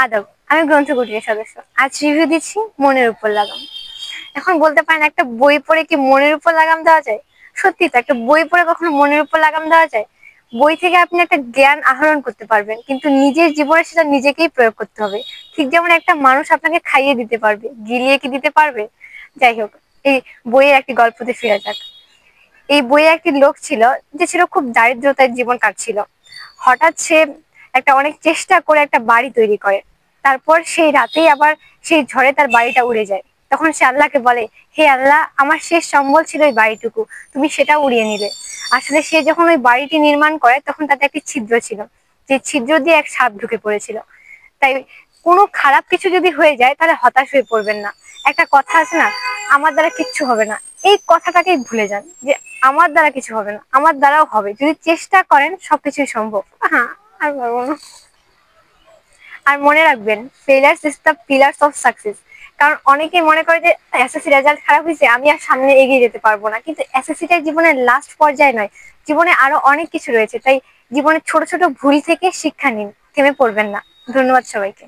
আদব, আমি গ্রন্থকুটিরের সদস্য। আজ রিভিউ দিচ্ছি মনের উপর লাগাম। এখন বলতে পারেন একটা বই পড়ে কি মনের উপর লাগাম দেওয়া যায়? সত্যি তো, একটা বই পড়ে কখনো মনের উপর লাগাম দেওয়া যায়? বই থেকে আপনি একটা জ্ঞান আহরণ করতে পারবেন, কিন্তু নিজের জীবনে সেটা নিজেকেই প্রয়োগ করতে হবে। ঠিক যেমন একটা মানুষ আপনাকে খাইয়ে দিতে পারবে, গিলিয়ে কি দিতে পারবে? যাই হোক, এই বইয়ের একটি গল্পতে ফিরে যাক। এই বইয়ে একটি লোক ছিল, যে ছিল খুব দারিদ্রতায় জীবন কাটছিল। হঠাৎ সে একটা অনেক চেষ্টা করে একটা বাড়ি তৈরি করে। তারপর সেই রাতেই আবার সেই ঝড়ে তার বাড়িটা উড়ে যায়। তখন সে আল্লাহকে বলে, হে আল্লাহ, আমার শেষ সম্বল ছিল ওই বাড়িটুকু, তুমি সেটা উড়িয়ে নিলে। আসলে সে যখন ওই বাড়িটি নির্মাণ করে তখন তাতে একটি ছিদ্র ছিল, যে ছিদ্র দিয়ে এক সাপ ঢুকে পড়েছিল। তাই কোনো খারাপ কিছু যদি হয়ে যায় তাহলে হতাশ হয়ে পড়বেন না। একটা কথা আছে না, আমার দ্বারা কিচ্ছু হবে না, এই কথাটাকেই ভুলে যান, যে আমার দ্বারা কিছু হবে না, আমার দ্বারাও হবে, যদি চেষ্টা করেন সবকিছুই সম্ভব। হ্যাঁ, আর বলবো না। আর মনে রাখবেন, failures is the pillars of success. কারণ অনেকেই মনে করে যে এসএসসি রেজাল্ট খারাপ হয়েছে, আমি আর সামনে এগিয়ে যেতে পারবো না, কিন্তু এসএসসিটাই জীবনের লাস্ট পর্যায়ে নয়, জীবনে আরো অনেক কিছু রয়েছে। তাই জীবনের ছোট ছোট ভুল থেকে শিক্ষা নিন, থেমে পড়বেন না। ধন্যবাদ সবাইকে।